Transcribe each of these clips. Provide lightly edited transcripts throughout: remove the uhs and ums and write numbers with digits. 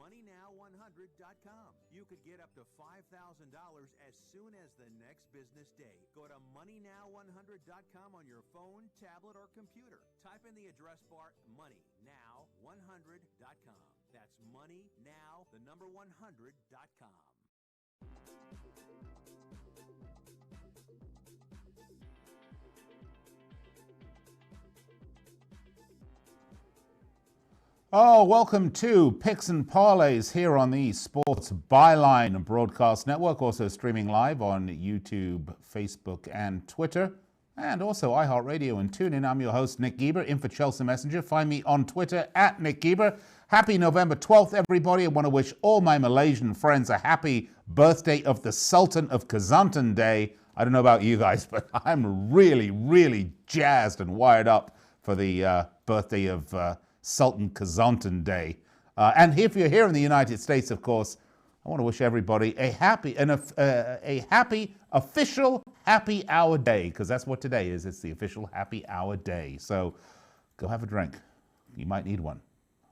moneynow100.com. You could get up to $5,000 as soon as the next business day. Go to moneynow100.com on your phone, tablet, or computer. Type in the address bar moneynow100.com. That's moneynow, the number 100.com. Oh, welcome to Picks and Parlays here on the Sports Byline Broadcast Network, also streaming live on YouTube, Facebook, and Twitter, and also iHeartRadio and TuneIn. I'm your host, Nick Geber, in for Chelsea Messenger. Find me on Twitter at Nick Geber. Happy November 12th, everybody. I want to wish all my Malaysian friends a happy birthday of the Sultan of Kelantan Day. I don't know about you guys, but I'm really, really jazzed and wired up for the birthday of Sultan Kelantan Day. And if you're here in the United States, of course, I want to wish everybody a happy official happy hour day, because that's what today is. It's the official happy hour day. So go have a drink. You might need one.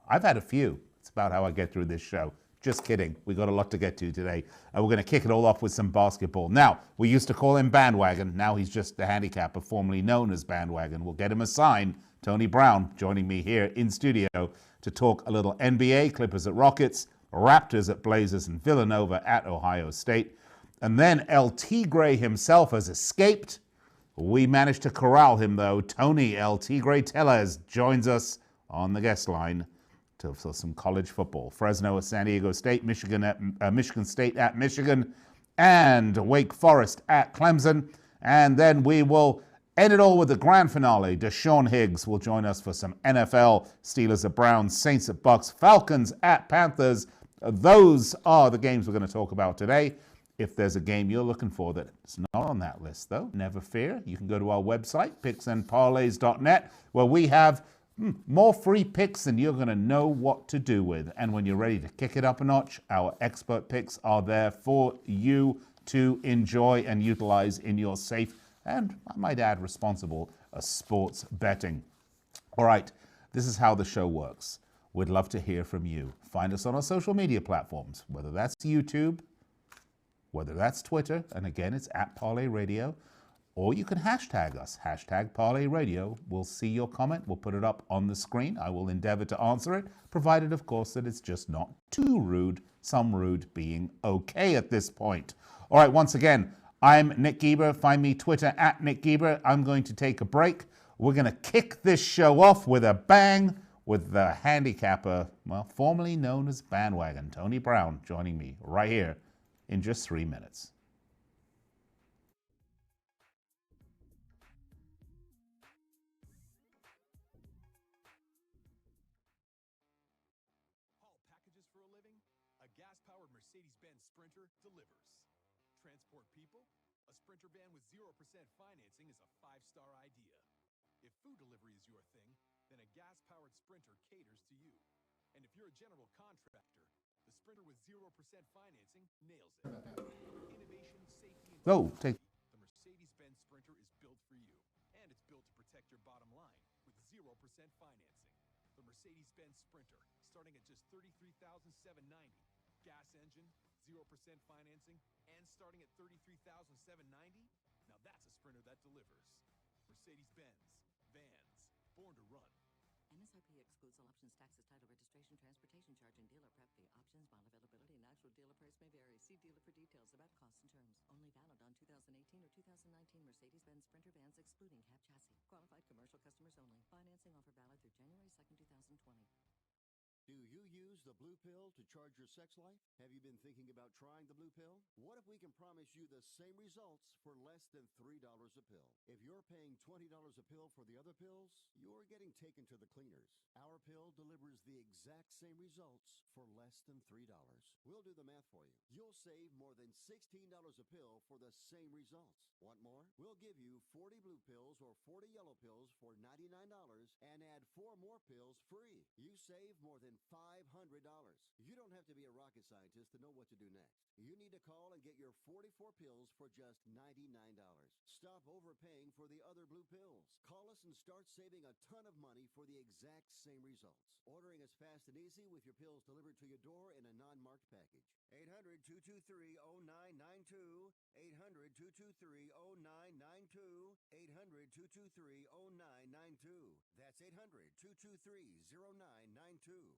I've had a few. It's about how I get through this show. Just kidding. We got a lot to get to today. We're going to kick it all off with some basketball. Now, we used to call him Bandwagon. Now he's just the handicapper, formerly known as Bandwagon. We'll get him a sign. Tony Brown joining me here in studio to talk a little NBA, Clippers at Rockets, Raptors at Blazers, and Villanova at Ohio State. And then El Tigre himself has escaped. We managed to corral him, though. Tony El Tigre Tellez joins us on the guest line for some college football. Fresno at San Diego State, Michigan State at Michigan, and Wake Forest at Clemson. And then we will end it all with the grand finale. Sean Higgs will join us for some NFL. Steelers at Browns, Saints at Bucks, Falcons at Panthers. Those are the games we're going to talk about today. If there's a game you're looking for that's not on that list, though, never fear. You can go to our website, picksandparlays.net, where we have more free picks than you're going to know what to do with. And when you're ready to kick it up a notch, our expert picks are there for you to enjoy and utilize in your safe and, I might add, responsible sports betting. All right, this is how the show works. We'd love to hear from you. Find us on our social media platforms, whether that's YouTube, whether that's Twitter, and again, it's at Parlay Radio, or you can hashtag us, hashtag Parlay Radio. We'll see your comment. We'll put it up on the screen. I will endeavor to answer it, provided, of course, that it's just not too rude, some rude being okay at this point. All right, once again, I'm Nick Geber. Find me Twitter at Nick Geber. I'm going to take a break. We're going to kick this show off with a bang with the handicapper, well, formerly known as Bandwagon, Tony Brown, joining me right here in just 3 minutes. Haul packages for a living? A gas-powered Mercedes-Benz Sprinter delivers. Transport people? A Sprinter van with 0% financing is a five-star idea. If food delivery is your thing, then a gas-powered Sprinter caters to you. And if you're a general contractor, the Sprinter with 0% financing nails it. Innovation, safety, and the Mercedes-Benz Sprinter is built for you. And it's built to protect your bottom line with 0% financing. The Mercedes-Benz Sprinter, starting at just $33,790. Gas engine, 0% financing, and starting at $33,790? Now that's a Sprinter that delivers. Mercedes-Benz. Vans. Born to run. MSRP excludes all options, taxes, title, registration, transportation charge, and dealer prep fee. Options, bond availability, and actual dealer price may vary. See dealer for details about costs and terms. Only valid on 2018 or 2019 Mercedes-Benz Sprinter vans excluding cab chassis. Qualified commercial customers only. Financing offer valid through January 2nd, 2020. Do you use the blue pill to charge your sex life? Have you been thinking about trying the blue pill? What if we can promise you the same results for less than $3 a pill? If you're paying $20 a pill for the other pills, you're getting taken to the cleaners. Our pill delivers the exact same results for less than $3. We'll do the math for you. You'll save more than $16 a pill for the same results. Want more? We'll give you 40 blue pills or 40 yellow pills for $99 and add 4 more pills free. You save more than $500. You don't have to be a rocket scientist to know what to do next. You need to call and get your 44 pills for just $99. Stop overpaying for the other blue pills. Call us and start saving a ton of money for the exact same results. Ordering is fast and easy with your pills delivered to your door in a non-marked package. 800-223-0992. 800-223-0992. 800-223-0992. That's 800-223-0992.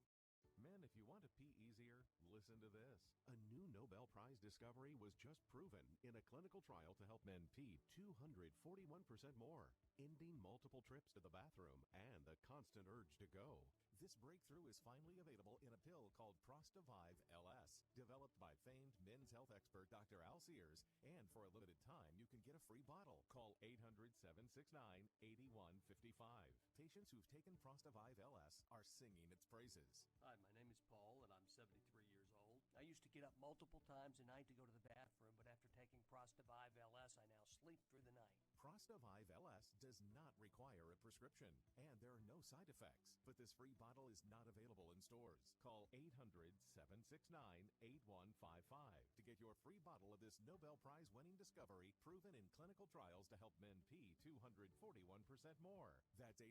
Men, if you want to pee easier, listen to this. A new Nobel Prize discovery was just proven in a clinical trial to help men pee 241% more, ending multiple trips to the bathroom and the constant urge to go. This breakthrough is finally available in a pill called Prostavive LS, developed by famed men's health expert Dr. Al Sears, and for a limited time, you can get a free bottle. Call 800-769-8155. Patients who've taken Prostavive LS are singing its praises. Hi, my name is Paul, and I'm 73 years old. I used to get up multiple times a night to go to the bathroom, but after taking Prostavive LS, I now sleep through the night. Prostavive LS does not require a prescription, and there are no side effects. But this free bottle is not available in stores. Call 800-769-8155 to get your free bottle of this Nobel Prize-winning discovery proven in clinical trials to help men pee 241% more. That's 800-769-8155.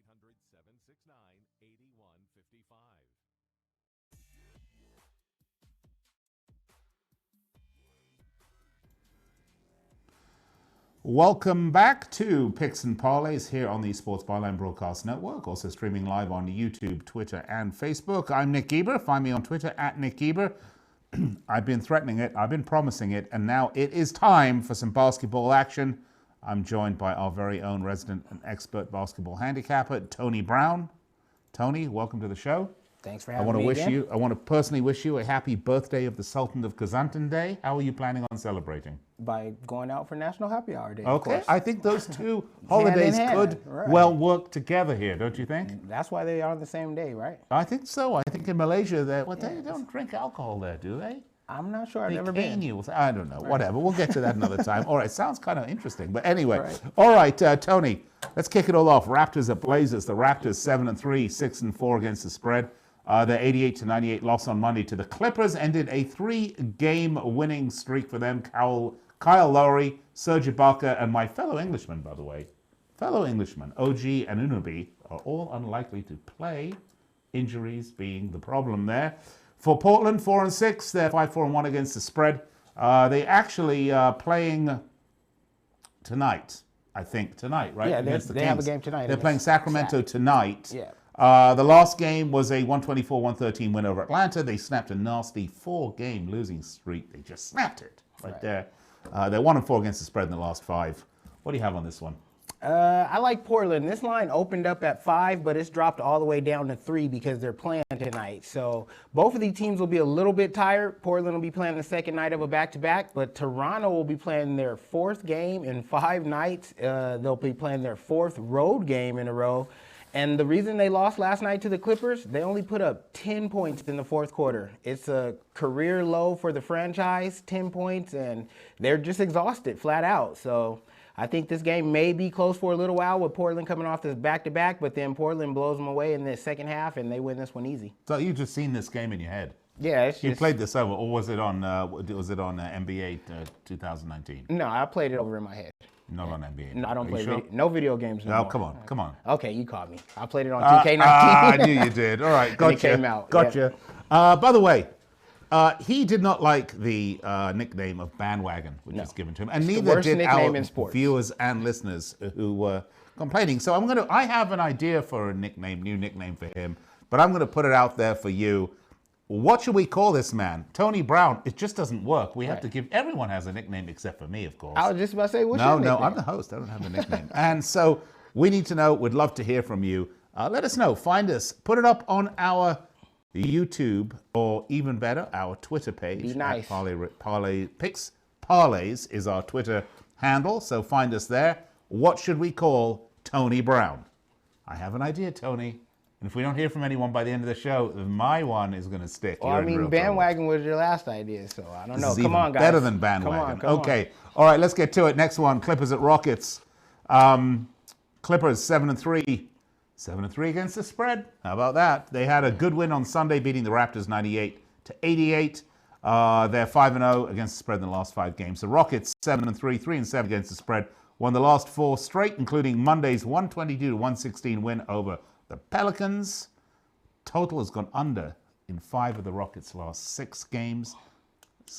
Welcome back to Picks and Parlays here on the Sports Byline Broadcast Network, also streaming live on YouTube, Twitter, and Facebook. I'm Nick Geber. Find me on Twitter at Nick Geber. I've been threatening it, I've been promising it, and now it is time for some basketball action. I'm joined by our very own resident and expert basketball handicapper, Tony Brown. Tony, welcome to the show. Thanks for having me again. I want to personally wish you a happy birthday of the Sultan of Kazantan Day. How are you planning on celebrating? By going out for National Happy Hour Day, Okay, of course. I think those two holidays hand, could right. well work together here, don't you think? That's why they are on the same day, right? I think so. I think in Malaysia, they don't drink alcohol there, do they? I'm not sure. I've They never cane been. you. I don't know. Whatever. We'll get to that another time. All right. Sounds kind of interesting. But anyway. Right. All right, Tony. Let's kick it all off. Raptors at Blazers. The Raptors 7-3, 6-4 against the spread. Their 88-98 loss on Monday to the Clippers ended a 3-game winning streak for them. Kyle Lowry, Serge Ibaka, and my fellow Englishman, by the way, OG and Anunoby are all unlikely to play. Injuries being the problem there. For Portland, 4-6, they're 5-4-1 against the spread. They actually playing tonight, I think, right? Yeah, Against the they have a Kings. game tonight. They're playing Sacramento tonight. Yeah. The last game was a 124-113 win over Atlanta. They snapped a nasty 4-game losing streak. They just snapped it right there. They're 1-4 against the spread in the last 5. What do you have on this one? I like Portland. This line opened up at 5, but it's dropped all the way down to 3 because they're playing tonight. So both of these teams will be a little bit tired. Portland will be playing the second night of a back-to-back, but Toronto will be playing their 4th game in 5 nights. They'll be playing their 4th road game in a row. And the reason they lost last night to the Clippers, they only put up 10 points in the 4th quarter. It's a career low for the franchise, 10 points, and they're just exhausted, flat out. So I think this game may be close for a little while with Portland coming off this back-to-back, but then Portland blows them away in the second half, and they win this one easy. So you've just seen this game in your head? Yeah, it's just... You played this over, or was it on NBA 2019? No, I played it over in my head. Not on NBA. No, I don't Are you play sure? no video games no No, more. come on. Okay, you caught me. I played it on 2K19. I knew you did. All right, gotcha. It came out. Gotcha. By the way, he did not like the nickname of bandwagon, which is given to him, and It's the neither worst did nickname our in sports. viewers and listeners who were complaining. So I have an idea for a new nickname for him, but I'm going to put it out there for you. What should we call this man? Tony Brown. It just doesn't work. We have to give, everyone has a nickname except for me, of course. I was just about to say, what's your nickname? No, I'm the host. I don't have a nickname. And so we need to know. We'd love to hear from you. Let us know. Find us. Put it up on our YouTube, or even better, our Twitter page. Be nice. Picks Parlays is our Twitter handle. So find us there. What should we call Tony Brown? I have an idea, Tony. And if we don't hear from anyone by the end of the show, my one is going to stick. Well, I mean, bandwagon was your last idea, so I don't know. Come on, guys. Better than bandwagon. Come on. Okay. All right, let's get to it. Next one, Clippers at Rockets. Clippers 7-3. 7-3 against the spread. How about that? They had a good win on Sunday, beating the Raptors to 88. They're 5-0 against the spread in the last 5 games. The Rockets 7-3, 3-7 against the spread. Won the last 4 straight, including Monday's 122-116 win over the Pelicans. Total has gone under in 5 of the Rockets' last 6 games.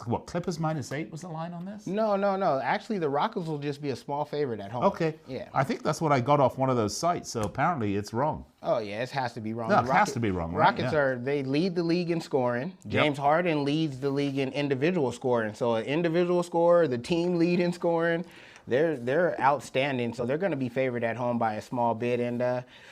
What, Clippers -8 was the line on this? No. Actually, the Rockets will just be a small favorite at home. Okay. Yeah. I think that's what I got off one of those sites, so apparently it's wrong. Oh, yeah, it has to be wrong. No, it has to be wrong, right? Rockets they lead the league in scoring. James Harden leads the league in individual scoring. So an individual scorer, the team lead in scoring. They're outstanding, so they're going to be favored at home by a small bit, and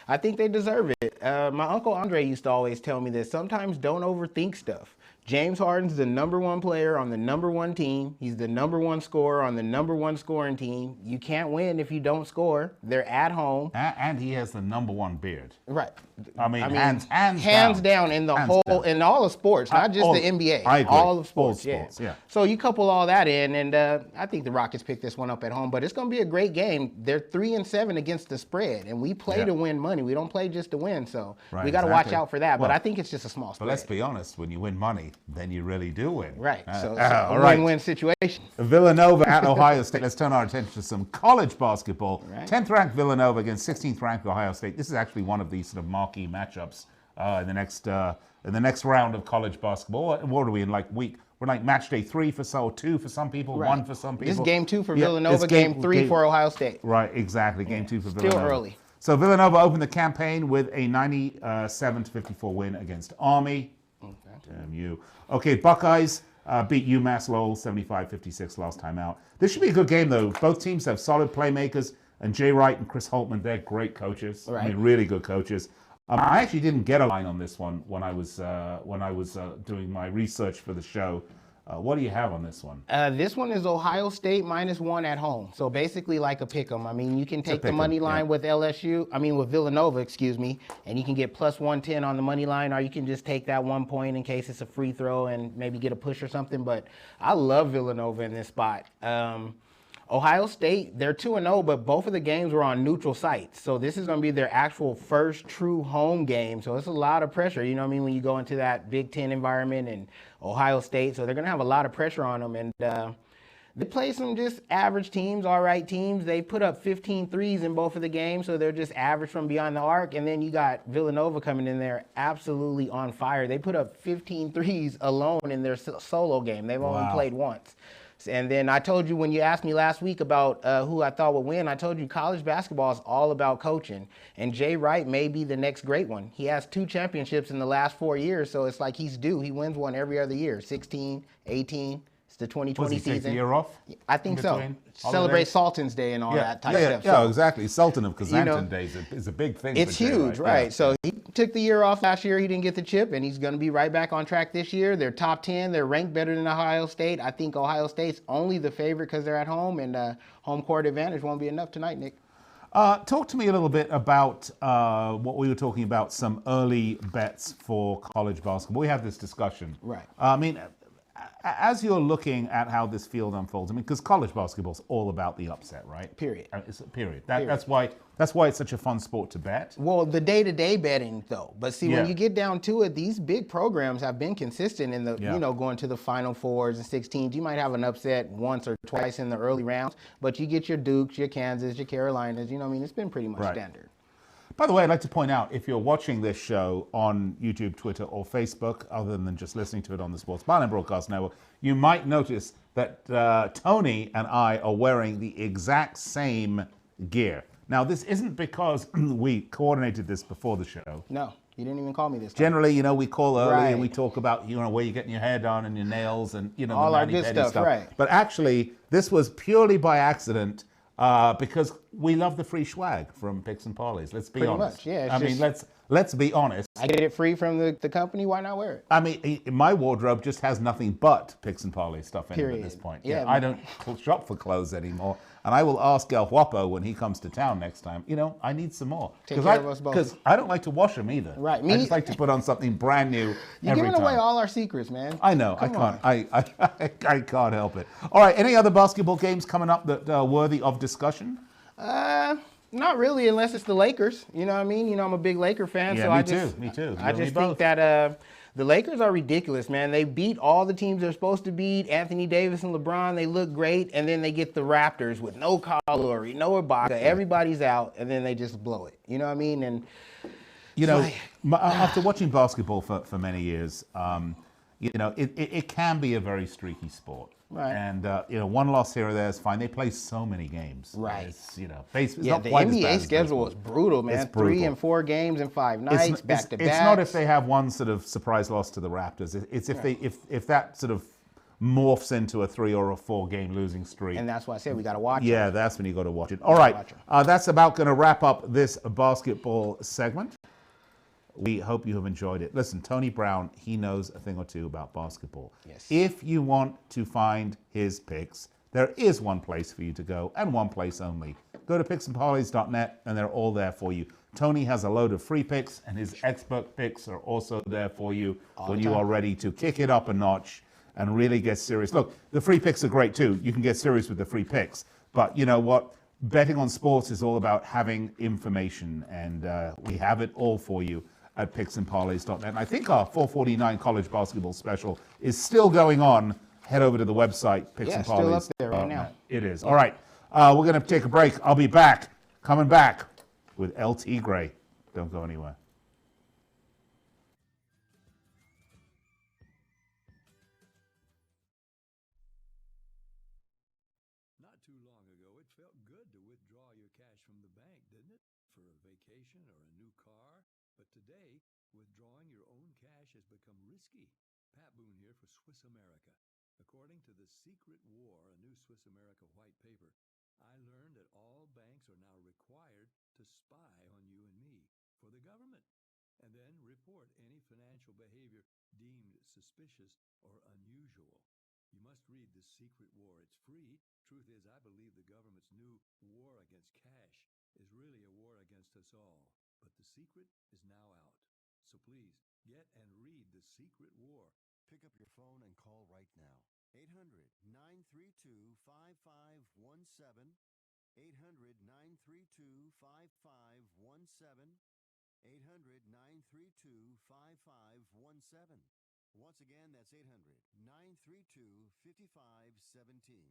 I think they deserve it. My Uncle Andre used to always tell me this, sometimes don't overthink stuff. James Harden's the #1 player on the #1 team. He's the #1 scorer on the #1 scoring team. You can't win if you don't score. They're at home. And he has the #1 beard. Right. I mean hands down in the whole, in all of sports, not just the NBA. I agree. All of sports, all sports, yeah. So you couple all that in, and I think the Rockets pick this one up at home, but it's going to be a great game. They're 3-7 against the spread, and we play to win money. We don't play just to win, so we got to watch out for that, but I think it's just a small spread. But let's be honest, when you win money, then you really do win. Right, so a win-win situation. Villanova at Ohio State. Let's turn our attention to some college basketball. Right. 10th ranked Villanova against 16th ranked Ohio State. This is actually one of these sort of marquee matchups in the next round of college basketball. What are we in, like week? We're like match day 3 for 2 for some people, 1 for some people. This is game 2 for Villanova, game 3 for Ohio State. Right, exactly. Game 2 for Villanova. Still early. So Villanova opened the campaign with a 97-54 win against Army. Okay. Damn you. Okay, Buckeyes beat UMass Lowell 75-56 last time out. This should be a good game, though. Both teams have solid playmakers, and Jay Wright and Chris Holtman, they're great coaches. Right. I mean, really good coaches. I actually didn't get a line on this one when I was doing my research for the show. What do you have on this one? This one is Ohio State -1 at home. So basically like a pick 'em. I mean, you can take the money line with with Villanova, and you can get +110 on the money line, or you can just take that 1 point in case it's a free throw and maybe get a push or something. But I love Villanova in this spot. Ohio State, they're 2-0, but both of the games were on neutral sites. So this is going to be their actual first true home game. So it's a lot of pressure, you know what I mean, when you go into that Big Ten environment and Ohio State. So they're going to have a lot of pressure on them. And they play some just average teams, all right teams. They put up 15 threes in both of the games, so they're just average from beyond the arc. And then you got Villanova coming in there absolutely on fire. They put up 15 threes alone in their solo game. They've only played once. And then I told you when you asked me last week about who I thought would win, I told you college basketball is all about coaching. And Jay Wright may be the next great one. He has 2 championships in the last 4 years, so it's like he's due. He wins one every other year, 16, 18. It's the 2020 season. Take the year off? I think so. Celebrate Sultan's Day and all that type of stuff. Yeah, exactly. Sultan of Kazantan Day is a big thing. It's huge, right? Yeah. So he took the year off last year. He didn't get the chip, and he's going to be right back on track this year. They're top 10. They're ranked better than Ohio State. I think Ohio State's only the favorite because they're at home, and home court advantage won't be enough tonight, Nick. Talk to me a little bit about what we were talking about, some early bets for college basketball. We had this discussion. Right. I mean, as you're looking at how this field unfolds, I mean, because college basketball is all about the upset, right? Period. Period. That's why it's such a fun sport to bet. Well, the day-to-day betting, though. But see, when you get down to it, these big programs have been consistent in the, going to the Final Fours and 16s. You might have an upset once or twice in the early rounds, but you get your Dukes, your Kansas, your Carolinas. You know what I mean? It's been pretty much standard. By the way, I'd like to point out, if you're watching this show on YouTube, Twitter, or Facebook, other than just listening to it on the Sports Byline Broadcast Network, you might notice that Tony and I are wearing the exact same gear. Now, this isn't because we coordinated this before the show. No, you didn't even call me this time. Generally, we call early and we talk about, where you're getting your hair done and your nails and, all our good stuff, right. But actually, this was purely by accident. Because we love the free swag from Picks and Parlays. Let's be honest. Pretty much, yeah. I mean, let's be honest. I get it free from the company. Why not wear it? I mean, my wardrobe just has nothing but Picks and Parlay stuff in it at this point. Yeah, I don't shop for clothes anymore. And I will ask El Guapo when he comes to town next time, I need some more. Take care of us both. Because I don't like to wash them either. Right. I just like to put on something brand new You're every giving time. away all our secrets, man. I know. I can't. I can't help it. All right. Any other basketball games coming up that are worthy of discussion? Not really, unless it's the Lakers. You know what I mean? I'm a big Laker fan. Yeah, so me too. I just think that The Lakers are ridiculous, man. They beat all the teams they're supposed to beat. Anthony Davis and LeBron, they look great. And then they get the Raptors with no Kyle Lowry, no Ibaka. Everybody's out, and then they just blow it. You know what I mean? And after watching basketball for many years, it can be a very streaky sport. Right. And, one loss here or there is fine. They play so many games. Right. It's the not quite as bad NBA as schedule baseball. is brutal, man. It's brutal. 3 and 4 games in 5 nights, back to back. It's not if they have one sort of surprise loss to the Raptors. It's if that sort of morphs into a 3 or a 4 game losing streak. And that's why I said we got to watch it. Yeah, that's when you got to watch it. All right. That's about going to wrap up this basketball segment. We hope you have enjoyed it. Listen, Tony Brown, he knows a thing or two about basketball. Yes. If you want to find his picks, there is one place for you to go, and one place only. Go to picksandparlays.net, and they're all there for you. Tony has a load of free picks, and his expert picks are also there for you when you are ready to kick it up a notch and really get serious. Look, the free picks are great too. You can get serious with the free picks. But you know what? Betting on sports is all about having information, and we have it all for you at picksandparlays.net. And I think our 449 college basketball special is still going on. Head over to the website, picksandparlays. Still up there right now. It is. All right. We're going to take a break. I'll be back, coming back with LT Gray. Don't go anywhere. Not too long ago, it felt good to withdraw your cash from the bank, didn't it? For a vacation or a new car. But today, withdrawing your own cash has become risky. Pat Boone here for Swiss America. According to The Secret War, a new Swiss America white paper, I learned that all banks are now required to spy on you and me for the government, and then report any financial behavior deemed suspicious or unusual. You must read The Secret War. It's free. Truth is, I believe the government's new war against cash is really a war against us all. But the secret is now out. So please, get and read The Secret War. Pick up your phone and call right now. 800-932-5517. 800-932-5517. 800-932-5517. Once again, that's 800-932-5517.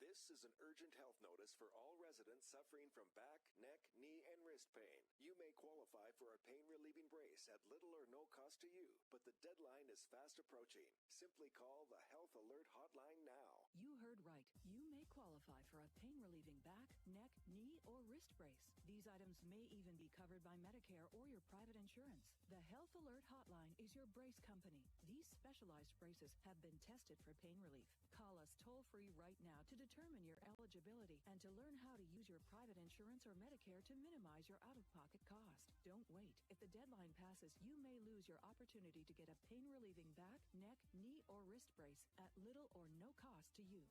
This is an urgent health notice for all residents suffering from back, neck, knee, and wrist pain. You may qualify for a pain-relieving brace at little or no cost to you, but the deadline is fast approaching. Simply call the Health Alert Hotline now. You heard right. You may qualify for a pain-relieving back, neck, knee, or wrist brace. These items may even be covered by Medicare or your private insurance. The Health Alert Hotline is your brace company. These specialized braces have been tested for pain relief. Call us toll-free right now to determine your eligibility and to learn how to use your private insurance or Medicare to minimize your out-of-pocket cost. Don't wait. If the deadline passes, you may lose your opportunity to get a pain-relieving back, neck, knee, or wrist brace at little or no cost to you.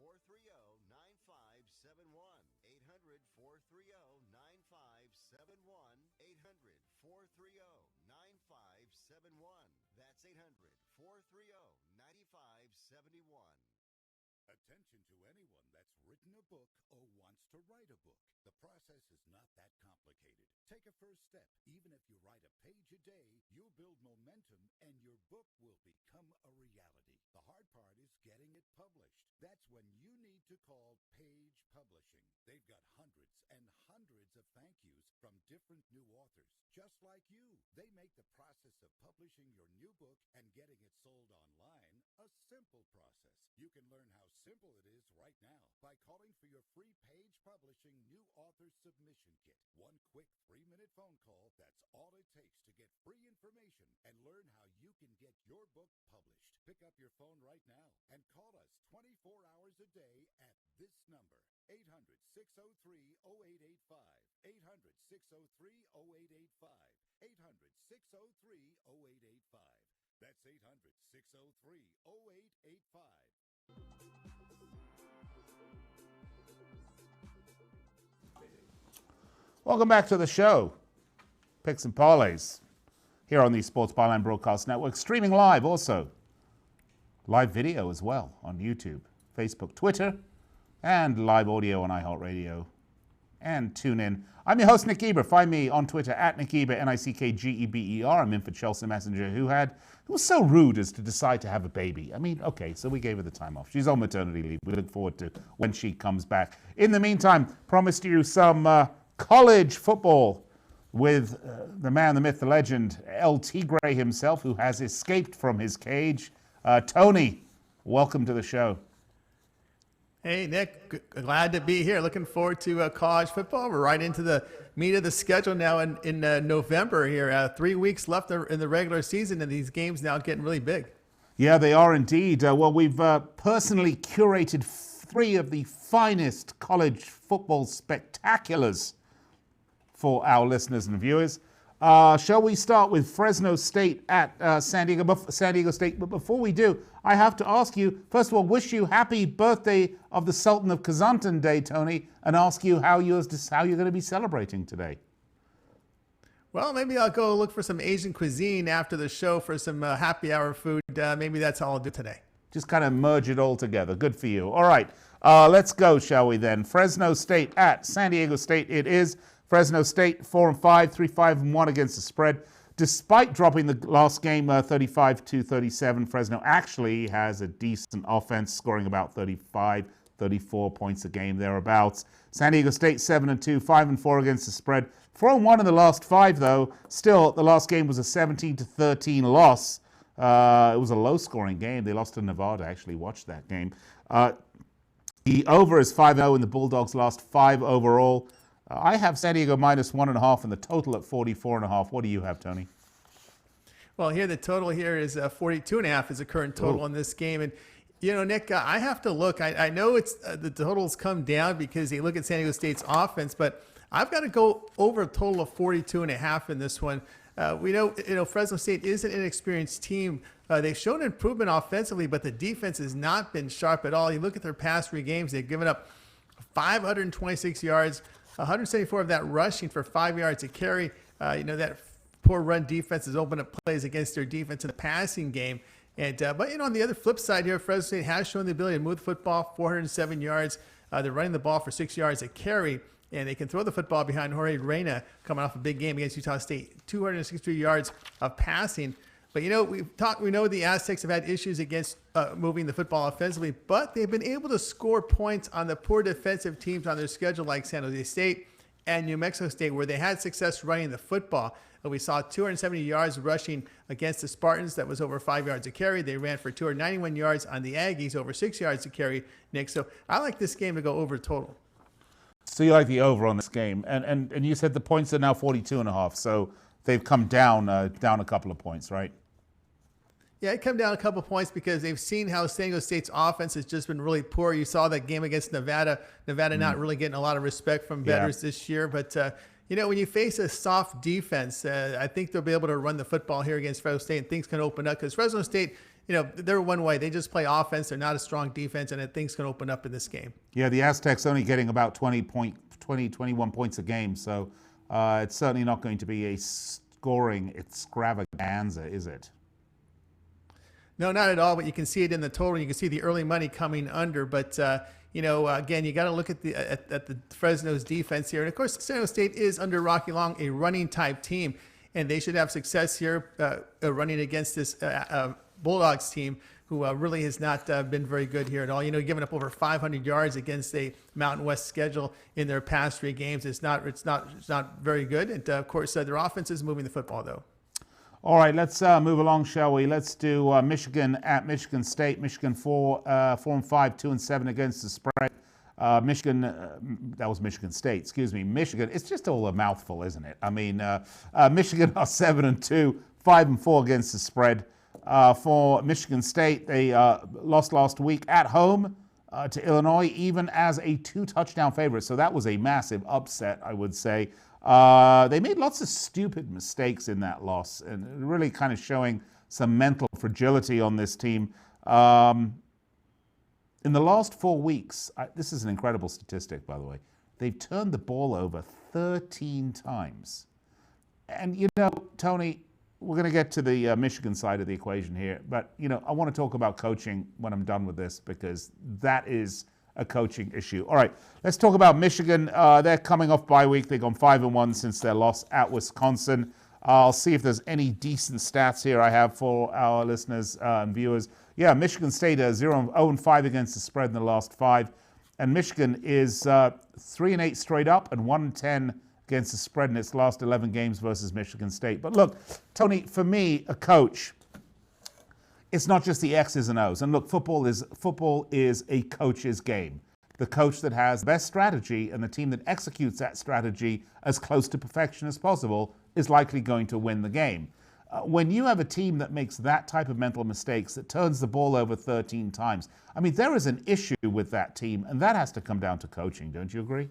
800-430-9571. 800-430-9571. 800-430-9571. That's 800-430-9571. Attention to anyone that's written a book or wants to write a book. The process is not that complicated. Take a first step. Even if you write a page a day, you'll build momentum and your book will become a reality. The hard part is getting it published. That's when you need to call Page Publishing. They've got hundreds and hundreds of thank yous from different new authors, just like you. They make the process of publishing your new book and getting it sold online a simple process. You can learn how simple it is right now by calling for your free Page Publishing New Author Submission Kit. One quick 3-minute phone call, that's all it takes to get free information and learn how you can get your book published. Pick up your phone right now and call us 24 hours a day at this number, 800-603-0885, 800-603-0885, 800-603-0885. That's 800-603-0885. Welcome back to the show, Picks and Parlays, here on the Sports Byline Broadcast Network, streaming live also. Live video as well on YouTube, Facebook, Twitter, and live audio on iHeartRadio, and tune in. I'm your host, Nick Geber. Find me on Twitter at Nick Geber, Nickgeber. I'm in for Chelsea Messenger, who was so rude as to decide to have a baby. I mean, okay, so we gave her the time off. She's on maternity leave. We look forward to when she comes back. In the meantime, promised you some college football with the man, the myth, the legend, El Tigre himself, who has escaped from his cage. Tony, welcome to the show. Hey, Nick, glad to be here. Looking forward to college football. We're right into the meat of the schedule now in November here. 3 weeks left in the regular season, and these games now getting really big. Yeah, they are indeed. Well, we've personally curated 3 of the finest college football spectaculars for our listeners and viewers. Shall we start with Fresno State at San Diego State? But before we do, I have to ask you, first of all, wish you happy birthday of the Sultan of Kazantan Day, Tony, and ask you how you're going to be celebrating today. Well, maybe I'll go look for some Asian cuisine after the show for some happy hour food. Maybe that's all I'll do today. Just kind of merge it all together. Good for you. All right, let's go, shall we then? Fresno State at San Diego State. It is Fresno State 4-5, 3-5-1 against the spread. Despite dropping the last game 35-37, Fresno actually has a decent offense, scoring about 35, 34 points a game, thereabouts. San Diego State 7-2, 5-4 against the spread. 4-1 in the last 5, though. Still, the last game was a 17-13 loss. It was a low-scoring game. They lost to Nevada. I actually watched that game. The over is 5-0 in the Bulldogs' last 5 overall. I have San Diego minus 1.5 and the total at 44.5. What do you have, Tony? Well, here the total here is 42.5 is the current total in this game. And, you know, Nick, I have to look. I know it's the totals come down because they look at San Diego State's offense, but I've got to go over a total of 42.5 in this one. We know, Fresno State is an inexperienced team. They've shown improvement offensively, but the defense has not been sharp at all. You look at their past 3 games, they've given up 526 yards, 174 of that rushing for 5 yards a carry. That poor run defense has opened up plays against their defense in the passing game. And but on the other flip side here, Fresno State has shown the ability to move the football 407 yards. They're running the ball for 6 yards a carry, and they can throw the football behind Jorge Reyna coming off a big game against Utah State, 263 yards of passing. But, we know the Aztecs have had issues against moving the football offensively, but they've been able to score points on the poor defensive teams on their schedule like San Jose State and New Mexico State, where they had success running the football. And we saw 270 yards rushing against the Spartans. That was over 5 yards a carry. They ran for 291 yards on the Aggies, over 6 yards a carry, Nick. So I like this game to go over total. So you like the over on this game. And you said the points are now 42.5, so they've come down a couple of points, right? Yeah, it come down a couple points because they've seen how San Diego State's offense has just been really poor. You saw that game against Nevada. Nevada not really getting a lot of respect from bettors this year. But, when you face a soft defense, I think they'll be able to run the football here against Fresno State, and things can open up. Because Fresno State, they're one way. They just play offense. They're not a strong defense, and things can open up in this game. Yeah, the Aztecs only getting about 21 points a game. So it's certainly not going to be a scoring extravaganza, is it? No, not at all, but you can see it in the total. You can see the early money coming under. But, again, you got to look at the Fresno's defense here. And, of course, San Jose State is under Rocky Long, a running-type team, and they should have success here running against this Bulldogs team, who really has not been very good here at all. Giving up over 500 yards against a Mountain West schedule in their past 3 games. It's not very good. And, of course, their offense is moving the football, though. All right, let's move along, shall we? Let's do Michigan at Michigan State. Michigan 4-5, 2-7 against the spread. Michigan, that was Michigan State, excuse me. Michigan, it's just all a mouthful, isn't it? I mean, Michigan are 7-2, 5-4 against the spread. For Michigan State, they lost last week at home to Illinois, even as a 2-touchdown favorite. So that was a massive upset, I would say. They made lots of stupid mistakes in that loss, and really kind of showing some mental fragility on this team. In the last 4 weeks, this is an incredible statistic, by the way, they've turned the ball over 13 times. And, Tony, we're going to get to the Michigan side of the equation here, but, I want to talk about coaching when I'm done with this, because that is a coaching issue. All right, let's talk about Michigan. They're coming off bye week. They've gone 5-1 since their loss at Wisconsin. I'll see if there's any decent stats here I have for our listeners and viewers. Yeah, Michigan State 0-5 against the spread in the last 5. And Michigan is 3-8 straight up and 1-10 against the spread in its last 11 games versus Michigan State. But look, Tony, for me, a coach, it's not just the X's and O's. And look, football is a coach's game. The coach that has the best strategy and the team that executes that strategy as close to perfection as possible is likely going to win the game. When you have a team that makes that type of mental mistakes, that turns the ball over 13 times, I mean, there is an issue with that team, and that has to come down to coaching. Don't you agree?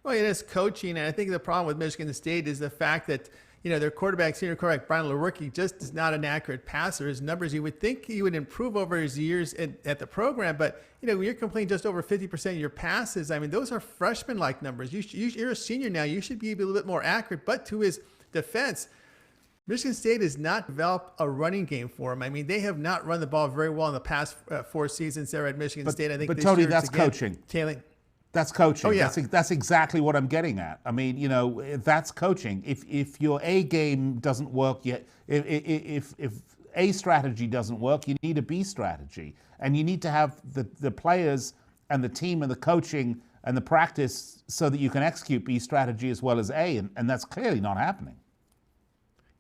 Well, it is coaching, and I think the problem with Michigan State is the fact that, you know, their quarterback, senior quarterback, Brian Lewerke, just is not an accurate passer. His numbers, you would think he would improve over his years at the program, but, you know, you're completing just over 50% of your passes. I mean, those are freshman-like numbers. You're a senior now. You should be a little bit more accurate, but to his defense, Michigan State has not developed a running game for him. I mean, they have not run the ball very well in the past 4 seasons there at Michigan State. I think, but Tony, that's coaching. That's coaching. Oh, yeah. That's exactly what I'm getting at. I mean, you know, that's coaching. If your A game doesn't work yet, if A strategy doesn't work, you need a B strategy, and you need to have the players and the team and the coaching and the practice so that you can execute B strategy as well as A, and that's clearly not happening.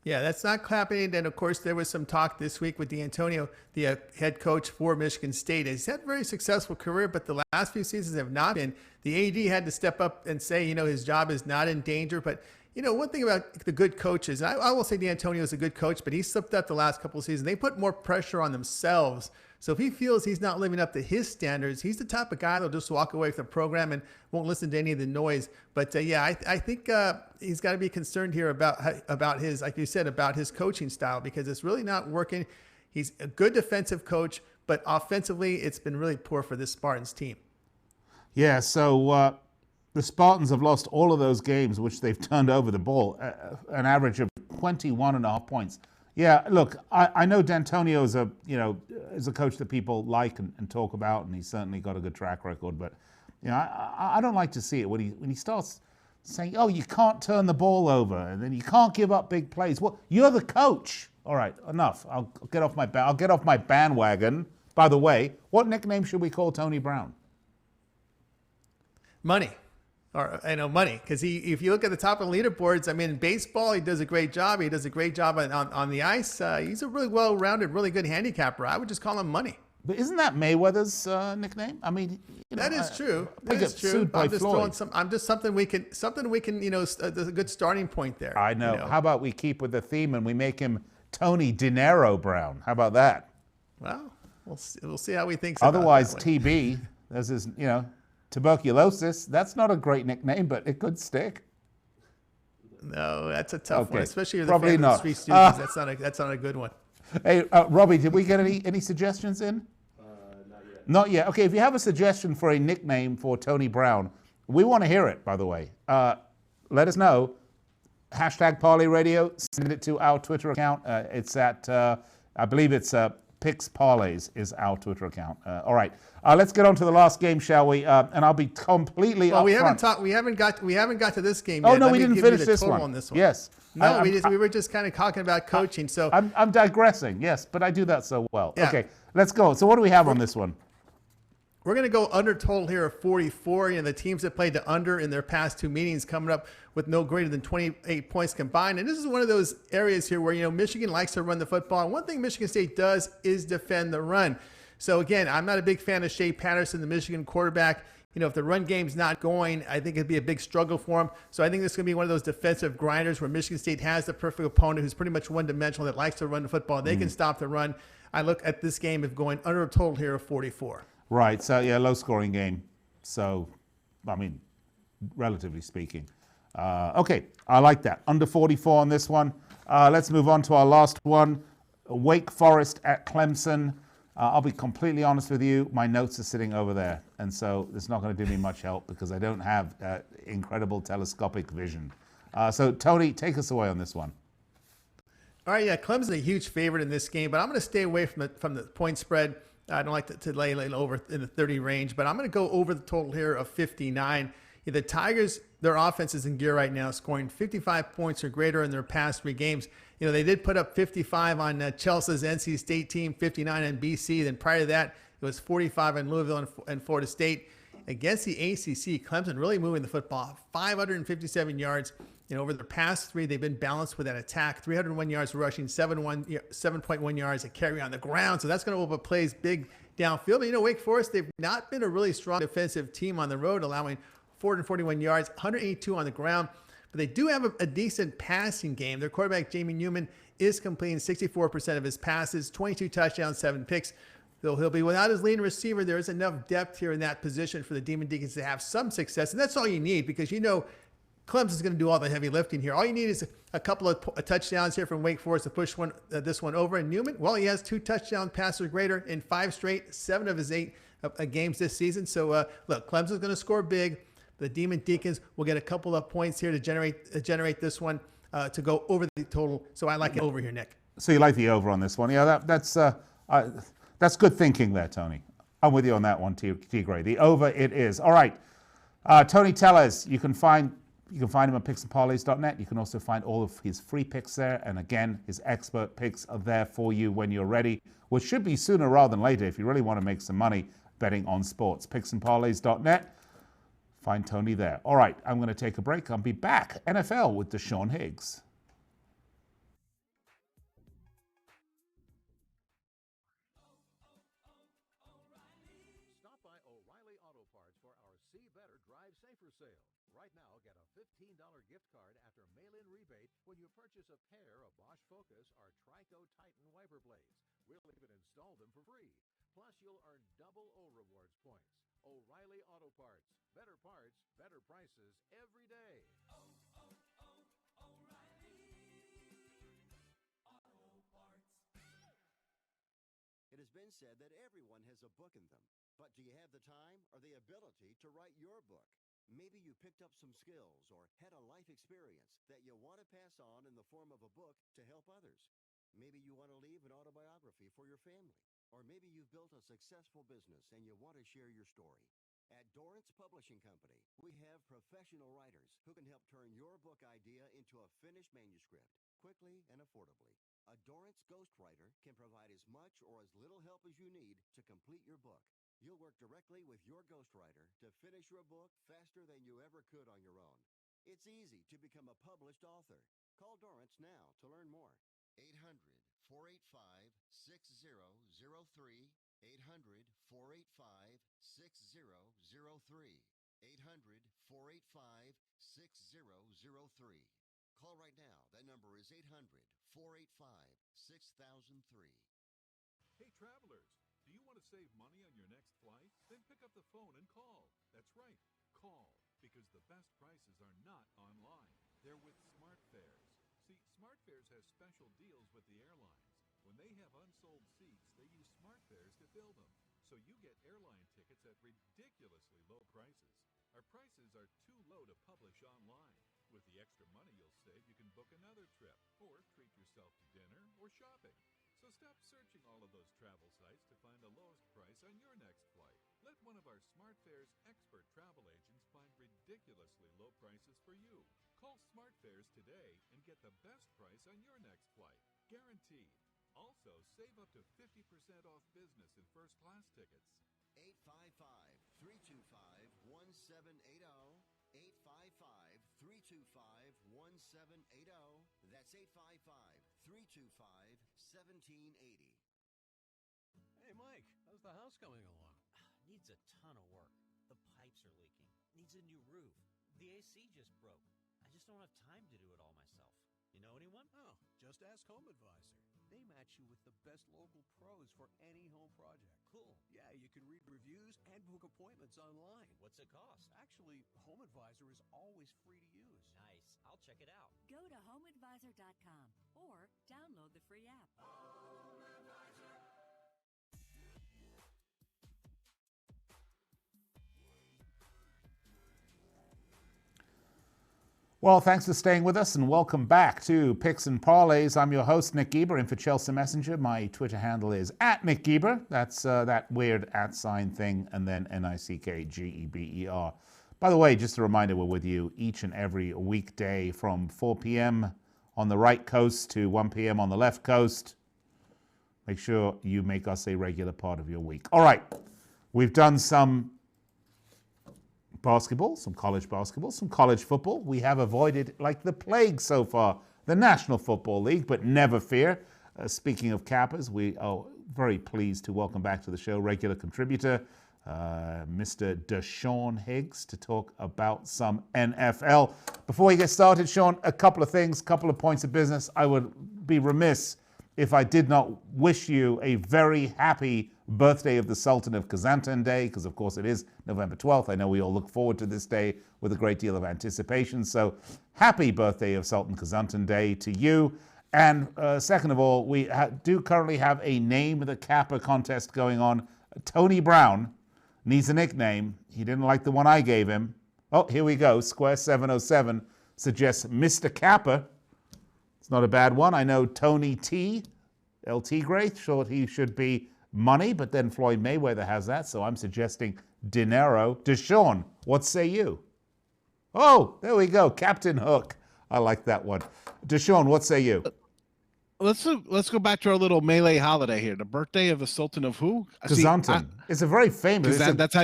Yeah, that's not happening. And, of course, there was some talk this week with D'Antonio, the head coach for Michigan State. He's had a very successful career, but the last few seasons have not been. The AD had to step up and say, you know, his job is not in danger. But, you know, one thing about the good coaches, and I will say D'Antonio is a good coach, but he slipped up the last couple of seasons. They put more pressure on themselves. So if he feels he's not living up to his standards, he's the type of guy that'll just walk away from the program and won't listen to any of the noise. But yeah, I think he's got to be concerned here about his, like you said, about his coaching style, because it's really not working. He's a good defensive coach, but offensively, it's been really poor for this Spartans team. Yeah, so the Spartans have lost all of those games, which they've turned over the ball, an average of 21.5 points. Yeah, look, I know D'Antonio is a coach that people like and talk about, and he's certainly got a good track record. But you know, I don't like to see it when he starts saying, "Oh, you can't turn the ball over, and then you can't give up big plays." Well, you're the coach. All right, enough. I'll get off my bandwagon. By the way, what nickname should we call Tony Brown? Money. Or money, because if you look at the top of the leaderboards, I mean, in baseball, he does a great job. He does a great job on the ice. He's a really well-rounded, really good handicapper. I would just call him Money. But isn't that Mayweather's nickname? I mean, that is true. That is true. I'm just throwing something we can, a good starting point there. I know. How about we keep with the theme and we make him Tony Dinero Brown? How about that? Well, we'll see how he thinks. Otherwise, about that TB. There's his, tuberculosis. That's not a great nickname, but it could stick. No, that's a tough one, especially if the fan of the Street Students. That's not a good one. Hey, Robbie, did we get any suggestions in? Not yet. Not yet. Okay, if you have a suggestion for a nickname for Tony Brown, we want to hear it, by the way. Let us know. #Parlay Radio. Send it to our Twitter account. It's at, I believe it's Picks Parlays is our Twitter account. All right, let's get on to the last game, shall we? And I'll be completely. Well, we haven't got to this game yet. Oh no, we didn't finish this one. Yes. No, we were just kind of talking about coaching. So I'm digressing. Yes, but I do that so well. Yeah. Okay, let's go. So what do we have on this one? We're going to go under total here of 44. The teams that played the under in their past 2 meetings coming up with no greater than 28 points combined. And this is one of those areas here where, Michigan likes to run the football. And one thing Michigan State does is defend the run. So, again, I'm not a big fan of Shea Patterson, the Michigan quarterback. If the run game's not going, I think it'd be a big struggle for him. So I think this is going to be one of those defensive grinders where Michigan State has the perfect opponent who's pretty much one-dimensional that likes to run the football. They can stop the run. I look at this game of going under a total here of 44. Right. So, yeah, low-scoring game. So, I mean, relatively speaking. Okay, I like that. Under 44 on this one. Let's move on to our last one. Wake Forest at Clemson. I'll be completely honest with you. My notes are sitting over there. And so it's not going to do me much help because I don't have incredible telescopic vision. So, Tony, take us away on this one. All right, yeah, Clemson a huge favorite in this game, but I'm going to stay away from the point spread. I don't like to lay over in the 30 range, but I'm going to go over the total here of 59. The Tigers, their offense is in gear right now, scoring 55 points or greater in their past 3 games. They did put up 55 on Chelsea's NC State team, 59 on BC. Then prior to that, it was 45 on Louisville and Florida State. Against the ACC, Clemson really moving the football, 557 yards. Over their past 3, they've been balanced with that attack, 301 yards rushing, 7.1 yards a carry on the ground. So that's going to open up plays big downfield. But, Wake Forest, they've not been a really strong defensive team on the road, allowing 441 yards, 182 on the ground. But they do have a decent passing game. Their quarterback, Jamie Newman, is completing 64% of his passes, 22 touchdowns, 7 picks. Though he'll be without his leading receiver, there is enough depth here in that position for the Demon Deacons to have some success. And that's all you need, because Clemson's going to do all the heavy lifting here. All you need is a couple of touchdowns here from Wake Forest to push this one over. And Newman, well, he has 2 touchdown passes or greater in 5 straight, 7 of his 8 games this season. So, look, Clemson's going to score big. The Demon Deacons will get a couple of points here to generate this one to go over the total. So I like it over here, Nick. So you like the over on this one? Yeah, that's good thinking there, Tony. I'm with you on that one, T. Gray. The over it is. All right. Tony Tellez, you can find him on picksandparlays.net. You can also find all of his free picks there. And again, his expert picks are there for you when you're ready, which should be sooner rather than later if you really want to make some money betting on sports. Picksandparlays.net. Find Tony there. All right, I'm going to take a break. I'll be back. NFL with Sean Higgs. Stop by O'Reilly Auto Parts for our See Better, Drive Safer sale. Right now, get a $15 gift card after mail-in rebate when you purchase a pair of Bosch Focus or Trico Titan wiper blades. We'll even install them for free. Plus, you'll earn double O Rewards points. O'Reilly Auto Parts. Better parts, better prices every day. It has been said that everyone has a book in them. But do you have the time or the ability to write your book? Maybe you picked up some skills or had a life experience that you want to pass on in the form of a book to help others. Maybe you want to leave an autobiography for your family. Or maybe you've built a successful business and you want to share your story. At Dorrance Publishing Company, we have professional writers who can help turn your book idea into a finished manuscript quickly and affordably. A Dorrance ghostwriter can provide as much or as little help as you need to complete your book. You'll work directly with your ghostwriter to finish your book faster than you ever could on your own. It's easy to become a published author. Call Dorrance now to learn more. 800-485-6003. 800-485-6003. 800-485-6003. Call right now. That number is 800-485-6003. Hey, travelers, do you want to save money on your next flight? Then pick up the phone and call. That's right, call, because the best prices are not online. They're with SmartFares. See, SmartFares has special deals with the airlines. When they have unsold seats, they use SmartFares to fill them. So you get airline tickets at ridiculously low prices. Our prices are too low to publish online. With the extra money you'll save, you can book another trip, or treat yourself to dinner or shopping. So stop searching all of those travel sites to find the lowest price on your next flight. Let one of our SmartFares expert travel agents find ridiculously low prices for you. Call SmartFares today and get the best price on your next flight. Guaranteed. Also, save up to 50% off business and first-class tickets. 855-325-1780. 855-325-1780. That's 855-325-1780. Hey, Mike, how's the house coming along? Needs a ton of work. The pipes are leaking. Needs a new roof. The AC just broke. I just don't have time to do it all myself. You know anyone? Oh, just ask Home Advisor. They match you with the best local pros for any home project. Cool. Yeah, you can read reviews and book appointments online. What's it cost? Actually, Home Advisor is always free to use. Nice. I'll check it out. Go to homeadvisor.com or download the free app. Well, thanks for staying with us, and welcome back to Picks and Parlays. I'm your host, Nick Geber, in for Chelsea Messenger. My Twitter handle is @NickGeber. That's that weird @ thing, and then NickGeber. By the way, just a reminder, we're with you each and every weekday from 4 p.m. on the right coast to 1 p.m. on the left coast. Make sure you make us a regular part of your week. All right, we've done some basketball, some college football. We have avoided, like the plague so far, the National Football League, but never fear. Speaking of cappers, we are very pleased to welcome back to the show regular contributor, Mr. Sean Higgs, to talk about some NFL. Before we get started, Sean, a couple of things, couple of points of business. I would be remiss if I did not wish you a very happy birthday of the Sultan of Kazantan Day, because of course it is November 12th. I know we all look forward to this day with a great deal of anticipation. So happy birthday of Sultan Kazantan Day to you. And second of all, we do currently have a Name the Capper contest going on. Tony Brown needs a nickname. He didn't like the one I gave him. Oh, here we go. Square 707 suggests Mr. Capper. It's not a bad one. I know Tony T, El Tigre, thought he should be Money, but then Floyd Mayweather has that, so I'm suggesting Dinero. Deshaun, what say you? Oh, there we go. Captain Hook. I like that one. Deshaun, what say you? Let's go back to our little Malay holiday here. The birthday of the Sultan of who? Kazantan. It's a very famous. That's how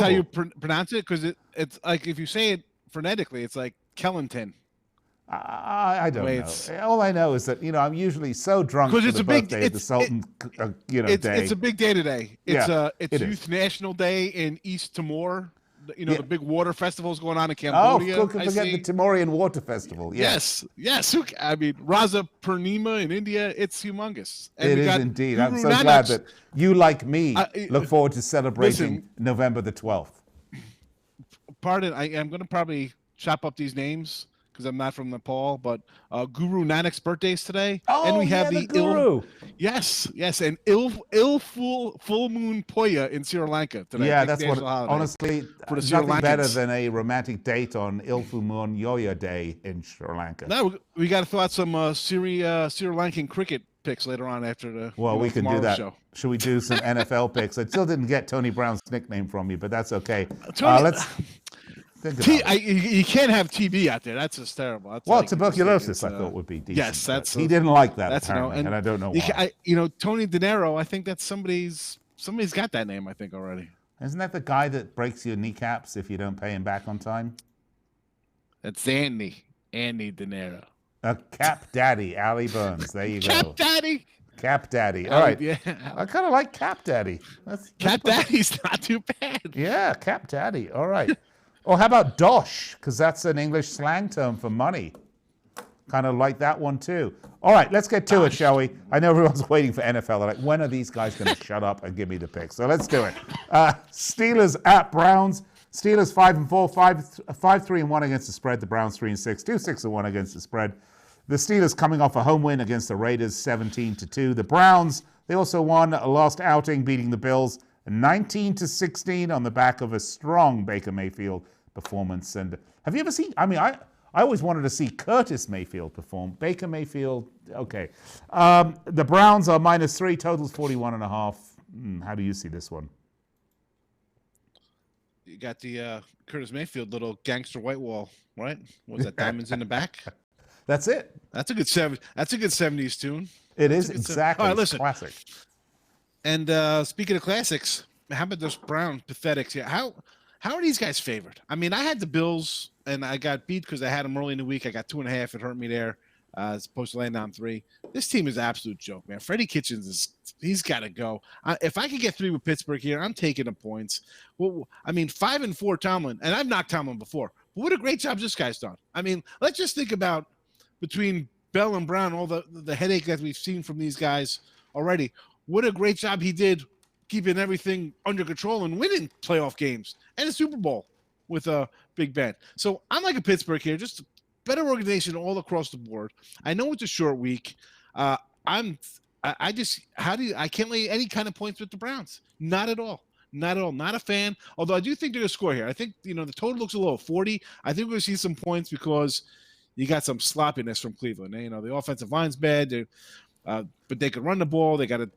you pronounce it, because it's like, if you say it phonetically, it's like Kellington. I don't know. All I know is that, I'm usually so drunk for the birthday of the Sultan, day. It's a big day today. It's Youth is. National Day in East Timor. The big water festival is going on in Cambodia. Oh, forget the Timorian Water Festival. Yes. Raza Purnima in India, it's humongous. And it is indeed. I'm so glad that you, like me, look forward to celebrating November the 12th. Pardon, I'm going to probably chop up these names, because I'm not from Nepal, but Guru Nanak's birthday is today. Oh, and we have the Guru. Yes, and full moon Poya in Sri Lanka today. Yeah, that's what, honestly, nothing better than a romantic date on Ilfu Moon Yoya Day in Sri Lanka. No, we got to throw out some Sri Lankan cricket picks later on after the we can do that. Show. Should we do some NFL picks? I still didn't get Tony Brown's nickname from you, but that's okay. Let's... you can't have TB out there. That's just terrible. That's tuberculosis I thought would be decent. Yes, he didn't like that apparently, and I don't know why. Tony Dinero, I think that's somebody's got that name, I think, already. Isn't that the guy that breaks your kneecaps if you don't pay him back on time? That's Andy Dinero. Cap Daddy, Ali Burns. There you go. Cap Daddy. All right. Yeah. I kind of like Cap Daddy. Cap Daddy's not too bad. Yeah, Cap Daddy. All right. Or how about dosh? Because that's an English slang term for money. Kind of like that one too. All right, let's get to it, shall we? I know everyone's waiting for NFL. They're like, when are these guys going to shut up and give me the pick? So let's do it. Steelers at Browns. Steelers 5-4, 5-3-1 against the spread. The Browns 3-6, 2-6-1 against the spread. The Steelers coming off a home win against the Raiders, 17-2. The Browns, they also won a last outing, beating the Bills 19-16 on the back of a strong Baker Mayfield performance. And have you ever seen? I always wanted to see Curtis Mayfield perform. Baker Mayfield, okay. The Browns are -3, totals 41.5. How do you see this one? You got the Curtis Mayfield little gangster white wall, right? What was that, diamonds in the back? That's it. That's a good 70s tune. It is exactly. All right, listen. Classic. And speaking of classics, how about those Browns pathetics? Yeah, how are these guys favored? I mean, I had the Bills, and I got beat because I had them early in the week. I got 2.5. It hurt me there, as opposed to laying down 3. This team is an absolute joke, man. Freddie Kitchens he's got to go. If I could get 3 with Pittsburgh here, I'm taking the points. Well, I mean, 5-4 Tomlin, and I've knocked Tomlin before. But what a great job this guy's done. I mean, let's just think about between Bell and Brown, all the headache that we've seen from these guys already. What a great job he did keeping everything under control and winning playoff games and a Super Bowl with Big Ben. So I'm like a Pittsburgh here, just a better organization all across the board. I know it's a short week. I can't lay any kind of points with the Browns. Not at all. Not at all. Not a fan. Although I do think they're going to score here. I think, the total looks a little 40. I think we're going to see some points because you got some sloppiness from Cleveland. The offensive line's bad. But they could run the ball. They got a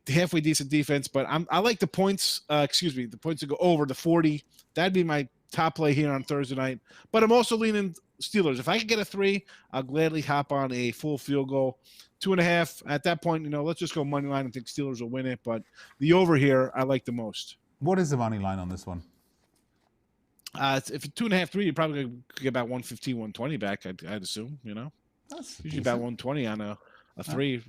halfway decent defense. But I like the points. The points to go over the 40. That'd be my top play here on Thursday night. But I'm also leaning Steelers. If I can get a 3, I'll gladly hop on a full field goal. 2.5. At that point, let's just go money line. I think Steelers will win it. But the over here, I like the most. What is the money line on this one? If it's 2.5, 3, you probably get about 115, 120 back. I'd assume. That's usually about 120 on a 3.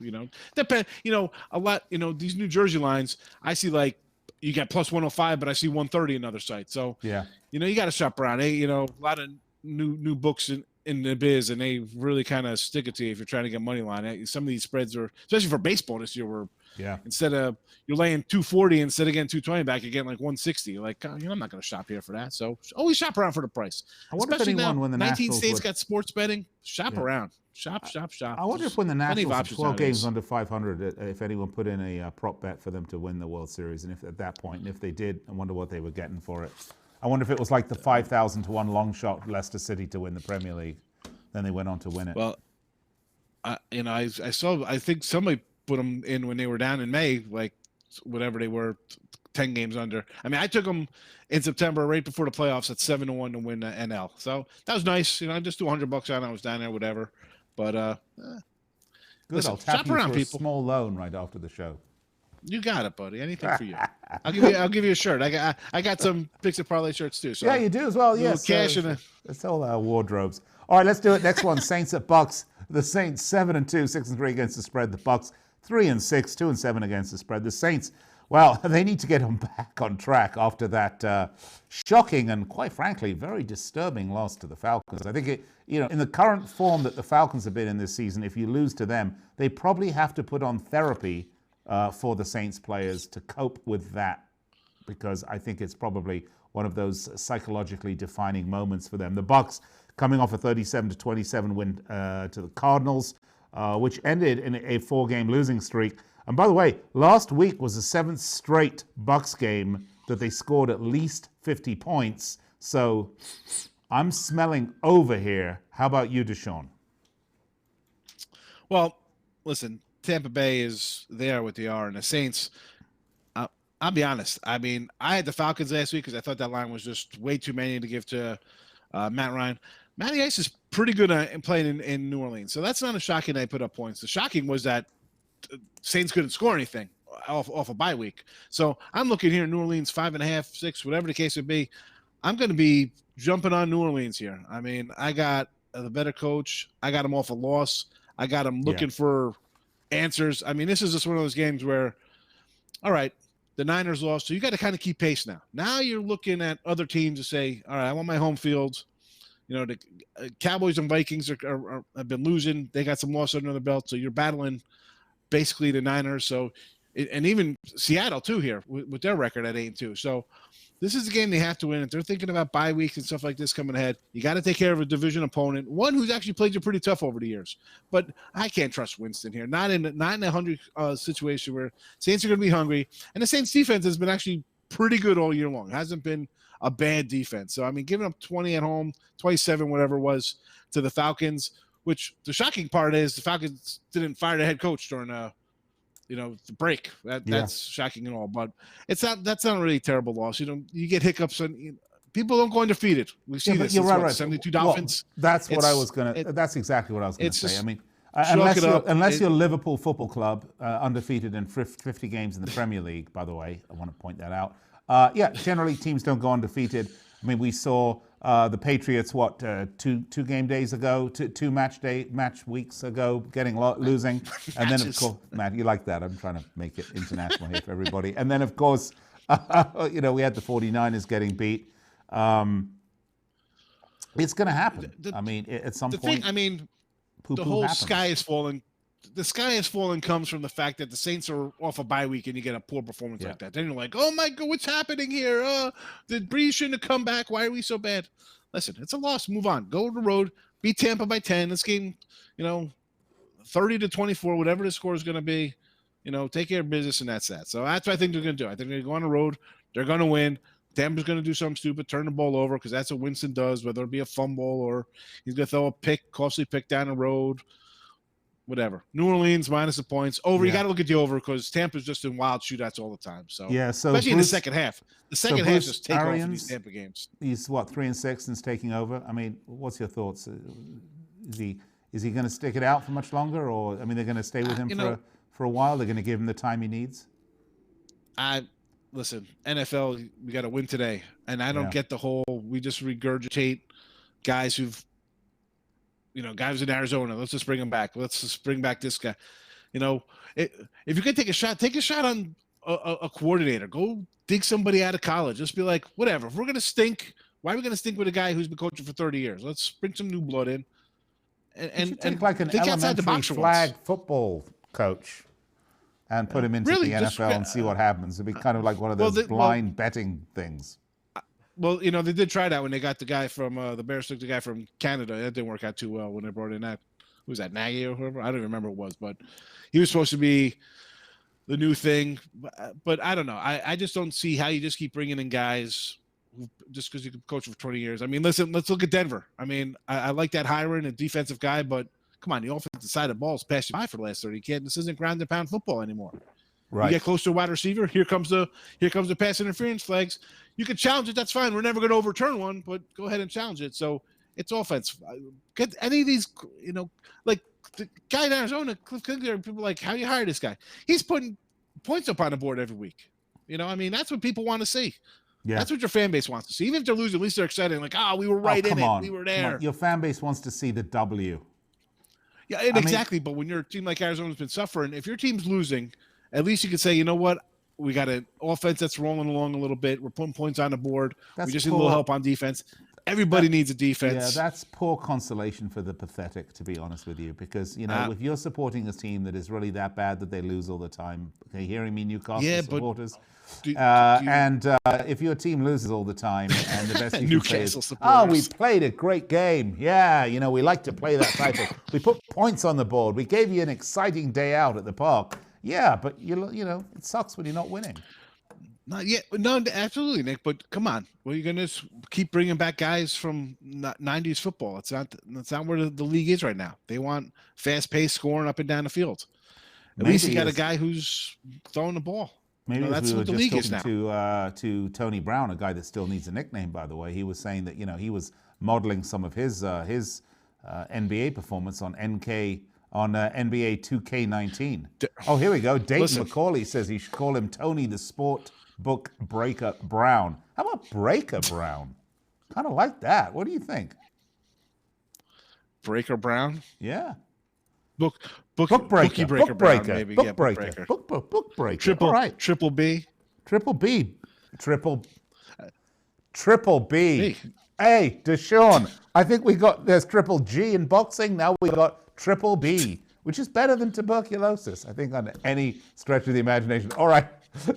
Depend. A lot. These New Jersey lines, I see like you get plus 105, but I see 130 in other sites. So yeah, you got to shop around. A lot of new books in the biz, and they really kind of stick it to you if you're trying to get money line. Some of these spreads are, especially for baseball this year, were instead of you're laying 240 instead of getting 220 back, you're getting like 160. You're like, I'm not going to shop here for that. So always shop around for the price. I wonder especially if anyone now, when the 19 Nationals states would... got sports betting. Shop around. Shop. I wonder if when the Nationals had 12 games under 500, if anyone put in a prop bet for them to win the World Series, and if at that point, and if they did, I wonder what they were getting for it. I wonder if it was like the 5,000 to 1 long shot Leicester City to win the Premier League. Then they went on to win it. Well, I saw. I think somebody put them in when they were down in May, like whatever they were, 10 games under. I mean, I took them in September, right before the playoffs, at 7-1 to win the NL. So that was nice. I just do $100 on. I was down there, whatever. But good. Listen, I'll tap shop you around, for people. A small loan right after the show. You got it, buddy. Anything for you. I'll give you a shirt. I got some Picks and Parlay shirts too. So yeah, you do as well. Yes, cash it's all our wardrobes. All right, let's do it. Next one: Saints at Bucks. The Saints 7-2, 6-3 against the spread. The Bucks 3-6, 2-7 against the spread. The Saints, well, they need to get them back on track after that shocking and, quite frankly, very disturbing loss to the Falcons. I think in the current form that the Falcons have been in this season, if you lose to them, they probably have to put on therapy for the Saints players to cope with that, because I think it's probably one of those psychologically defining moments for them. The Bucks coming off a 37-27 win to the Cardinals, which ended in a 4-game losing streak. And by the way, last week was the 7th straight Bucks game that they scored at least 50 points. So I'm smelling over here. How about you, Deshaun? Well, listen, Tampa Bay is there with the R, and the Saints, I'll be honest. I mean, I had the Falcons last week because I thought that line was just way too many to give to Matt Ryan. Matty Ice is pretty good at playing in New Orleans, so that's not a shocking they put up points. The shocking was that Saints couldn't score anything off a bye week. So I'm looking here, New Orleans 5.5, 6, whatever the case would be. I'm going to be jumping on New Orleans here. I mean, I got the better coach. I got him off a loss. I got him looking for answers. I mean, this is just one of those games where, all right, the Niners lost, so you got to kind of keep pace now. Now you're looking at other teams to say, all right, I want my home field. The Cowboys and Vikings have been losing. They got some loss under the belt, so you're battling basically the Niners. So, and even Seattle too here with their record at 8-2. So this is a game they have to win. If they're thinking about bye weeks and stuff like this coming ahead, you got to take care of a division opponent, one who's actually played you pretty tough over the years. But I can't trust Winston here. Not in a hungry situation where Saints are going to be hungry, and the Saints defense has been actually pretty good all year long. It hasn't been a bad defense. So, I mean, giving up 20 at home, 27, whatever it was, to the Falcons, which the shocking part is the Falcons didn't fire the head coach during the break. That's shocking and all, but that's not really a terrible loss. You get hiccups and people don't go undefeated. We see this. You're right. 72 Dolphins. Well, that's exactly what I was going to say. I mean, unless you're Liverpool Football Club, undefeated in 50 games in the Premier League, by the way, I want to point that out. Generally teams don't go undefeated. I mean, we saw the Patriots, two game days ago, two match weeks ago, losing. And then, of course, Matt, you like that. I'm trying to make it international here for everybody. And then, of course, we had the 49ers getting beat. It's going to happen. At some point. The whole sky is falling. The sky is falling comes from the fact that the Saints are off a bye week and you get a poor performance like that. Then you're like, oh my God, what's happening here? The Breeze shouldn't have come back. Why are we so bad? Listen, it's a loss. Move on. Go to the road. Beat Tampa by 10. This game, 30-24, whatever the score is going to be, take care of business, and that's that. So that's what I think they're going to do. I think they're going to go on the road. They're going to win. Tampa's going to do something stupid, turn the ball over, because that's what Winston does, whether it be a fumble or he's going to throw a costly pick down the road, whatever. New Orleans minus the points. Over, you got to look at the over because Tampa's just in wild shootouts all the time. So especially in the second half. The second half just take off in these Tampa games. He's 3-6 and is taking over. I mean, what's your thoughts? Is he going to stick it out for much longer, or I mean, they're going to stay with him for a while? They're going to give him the time he needs. Listen, NFL, we got to win today, and I don't get the whole. We just regurgitate guys who've, guys in Arizona. Let's just bring them back. Let's just bring back this guy. If you can take a shot on a coordinator. Go dig somebody out of college. Just be like, whatever. If we're gonna stink, why are we gonna stink with a guy who's been coaching for 30 years? Let's bring some new blood in. And take like an elementary flag football coach and put him into the NFL and see what happens. It'd be kind of like one of those blind betting things. Well, they did try that when they got the guy from the Bears took the guy from Canada. That didn't work out too well when they brought in that. Who was that, Nagy or whoever? I don't even remember who it was, but he was supposed to be the new thing. But I don't know. I just don't see how you just keep bringing in guys just because you can coach for 20 years. I mean, listen, let's look at Denver. I mean, I like that hiring a defensive guy, but come on, the offensive side of the ball is passed by for the last 30. This isn't ground and pound football anymore. Right. You get close to a wide receiver. Here comes the pass interference flags. You can challenge it. That's fine. We're never going to overturn one, but go ahead and challenge it. So it's offense. Get any of these, like the guy in Arizona, Cliff Kingsbury, people are like, how do you hire this guy? He's putting points up on the board every week. I mean, that's what people want to see. Yeah. That's what your fan base wants to see. Even if they're losing, at least they're excited. Like, we were right in it. We were there. Your fan base wants to see the W. Yeah, exactly. But when your team like Arizona's been suffering, if your team's losing, at least you can say, you know what? We got an offense that's rolling along a little bit. We're putting points on the board. We just need a little help on defense. Everybody needs a defense. Yeah, that's poor consolation for the pathetic, to be honest with you. Because, if you're supporting a team that is really that bad that they lose all the time, okay, hearing me, Newcastle supporters. If your team loses all the time and the best you can say is, we played a great game. Yeah, we like to play that type of. We put points on the board. We gave you an exciting day out at the park. Yeah, but it sucks when you're not winning. Not yet. No, absolutely, Nick. But come on, well, you're gonna keep bringing back guys from '90s football. That's not where the league is right now. They want fast-paced scoring up and down the field. At least you got a guy who's throwing the ball. Maybe that's what the league is now. To Tony Brown, a guy that still needs a nickname, by the way. He was saying that he was modeling some of his NBA performance on NBA 2K19. Oh, here we go. Dayton McCauley says he should call him Tony the Sport Book Breaker Brown. How about Breaker Brown? Kind of like that. What do you think? Breaker Brown? Yeah. Book breaker. Breaker Book Brown, breaker. maybe. Book Yeah, breaker. Book breaker. Triple, all right. Triple B. Triple B. Triple B. Hey, Deshaun, I think there's Triple G in boxing. Now we got Triple B, which is better than tuberculosis, I think, on any stretch of the imagination. All right,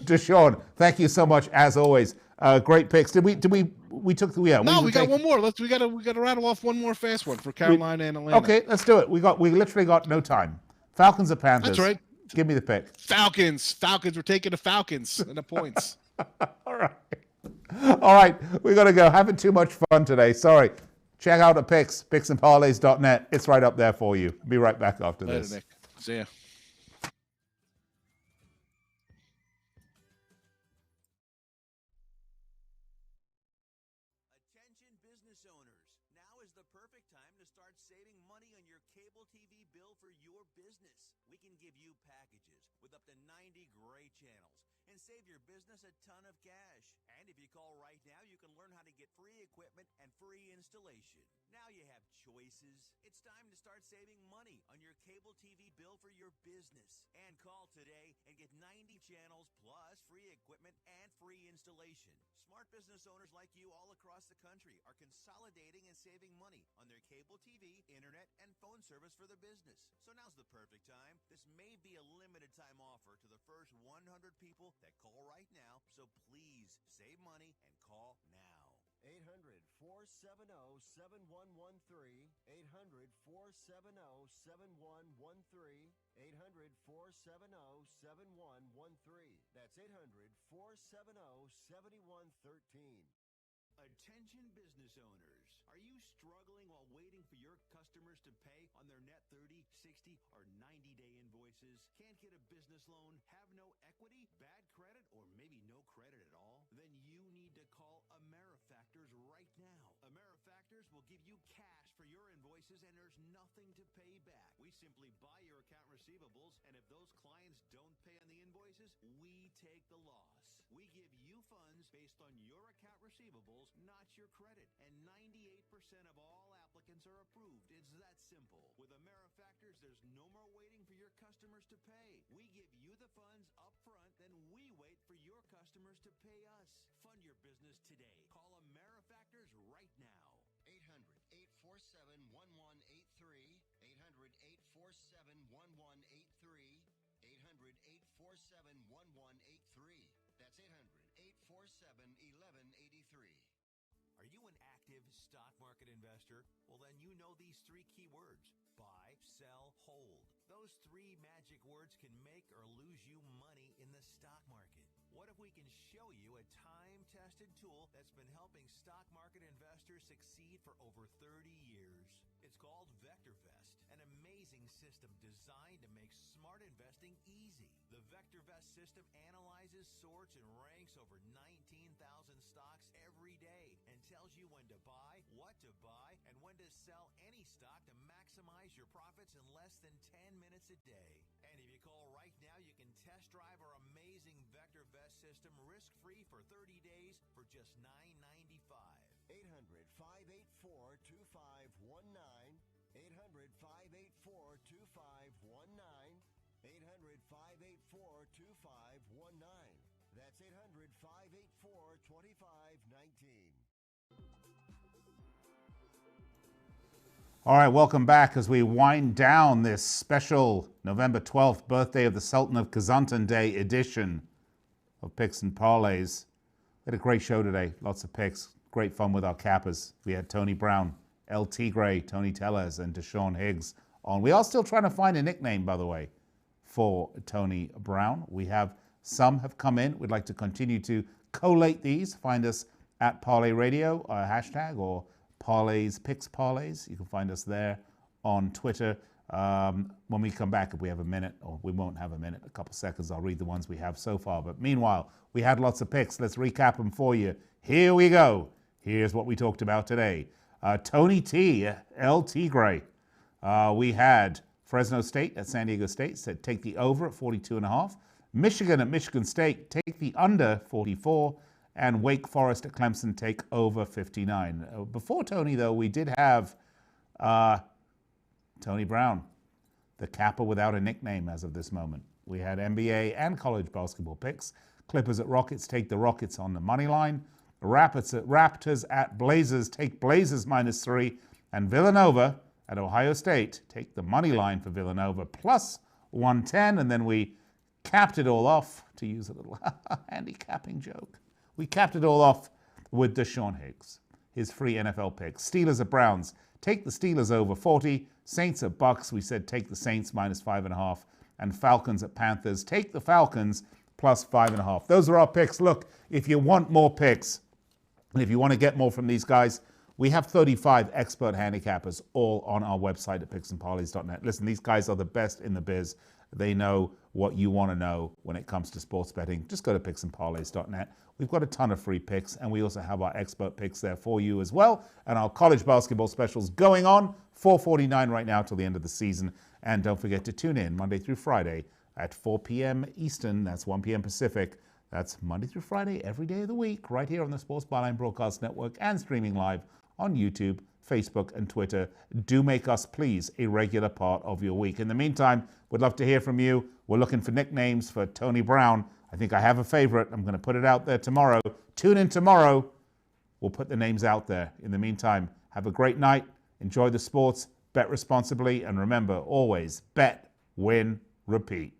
Deshaun, thank you so much as always. Great picks. We took the No, we got one more. We got to rattle off one more fast one for Carolina and Atlanta. Okay, let's do it. We literally got no time. Falcons or Panthers? That's right. Give me the pick. Falcons. We're taking the Falcons and the points. All right, we got to go. Having too much fun today. Sorry. Check out the picks, picksandparlays.net. It's right up there for you. Be right back after this. Nick. See ya. Attention business owners. Now is the perfect time to start saving money on your cable TV bill for your business. We can give you packages with up to 90 great channels and save your business a ton of cash. And if you call right now, you can learn how to get free equipment and free installation. Now you have choices. It's time to start saving money on your cable TV bill for your business. And call today and get 90 channels plus free equipment and free installation. Smart business owners like you all across the country are consolidating and saving money on their cable TV, internet, and phone service for their business. So now's the perfect time. This may be a limited time offer to the first 100 people that call right now. So please save money and call now. 800-470-7113. 800-470-7113. 800-470-7113. That's 800-470-7113. Attention business owners. Are you struggling while waiting for your customers to pay on their net 30, 60, or 90-day invoices? Can't get a business loan? Have no equity? Bad credit? Or maybe no credit at all? Then you need to call AmeriFactors right now. AmeriFactors will give you cash for your invoices and there's nothing to pay back. We simply buy your account receivables, and if those clients don't pay on the invoices, we take the loss. We give you funds based on your account receivables, not your credit. And 98% of all applicants are approved. It's that simple. With AmeriFactors, there's no more waiting for your customers to pay. We give you the funds up front, then we wait for your customers to pay us. Fund your business today. Call AmeriFactors right now. 800-847-1183. 800-847-1183. 800-847-1183. That's 800-847-1183. Are you an active stock market investor? Well, then you know these three key words: buy, sell, hold. Those three magic words can make or lose you money in the stock market. What if we can show you a time-tested tool that's been helping stock market investors succeed for over 30 years? It's called VectorVest, an amazing system designed to make smart investing easy. The VectorVest system analyzes, sorts, and ranks over 19,000 stocks every day and tells you when to buy, what to buy, and when to sell any stock to maximize your profits in less than 10 minutes a day. And if you call right now, you can test drive our amazing VectorVest system risk-free for 30 days for just $9.95. 800-584-2519. 800-584-2519. 800-584-2519. That's 800-584-2519. All right, welcome back as we wind down this special November 12th birthday of the Sultan of Kazantan Day edition of Picks and Parlays. We had a great show today, lots of picks, great fun with our cappers. We had Tony Brown, El Tigre, Tony Tellez, and Sean Higgs on. We are still trying to find a nickname, by the way, for Tony Brown. We have some have come in. We'd like to continue to collate these. Find us at Parlay Radio, hashtag, or Parlays, Picks Parlays. You can find us there on Twitter. When we come back, if we have a minute, or we won't have a minute, a couple seconds, I'll read the ones we have so far. But meanwhile, we had lots of picks. Let's recap them for you. Here we go. Here's what we talked about today. Tony T, El Tigre. We had Fresno State at San Diego State, said take the over at 42.5. Michigan at Michigan State, take the under 44. And Wake Forest at Clemson, take over 59. Before Tony, though, we did have Tony Brown, the capper without a nickname as of this moment. We had NBA and college basketball picks. Clippers at Rockets, take the Rockets on the money line. Raptors at Blazers, take Blazers -3. And Villanova at Ohio State, take the money line for Villanova plus 110. And then we capped it all off, to use a little handicapping joke. We capped it all off with the Sean Higgs, his free NFL picks. Steelers at Browns, take the Steelers over 40. Saints at Bucks, we said take the Saints -5.5. And Falcons at Panthers, take the Falcons plus 5.5. Those are our picks. Look, if you want more picks, and if you want to get more from these guys, we have 35 expert handicappers all on our website at picksandparlays.net. Listen, these guys are the best in the biz. They know what you want to know when it comes to sports betting. Just go to picksandparlays.net. We've got a ton of free picks, and we also have our expert picks there for you as well. And our college basketball specials going on, $4.49 right now till the end of the season. And don't forget to tune in Monday through Friday at 4 p.m. Eastern. That's 1 p.m. Pacific. That's Monday through Friday, every day of the week, right here on the Sports Byline Broadcast Network and streaming live on YouTube, Facebook, and Twitter. Do make us, please, a regular part of your week. In the meantime, we'd love to hear from you. We're looking for nicknames for Tony Brown. I think I have a favorite. I'm going to put it out there tomorrow. Tune in tomorrow. We'll put the names out there. In the meantime, have a great night. Enjoy the sports. Bet responsibly. And remember, always bet, win, repeat.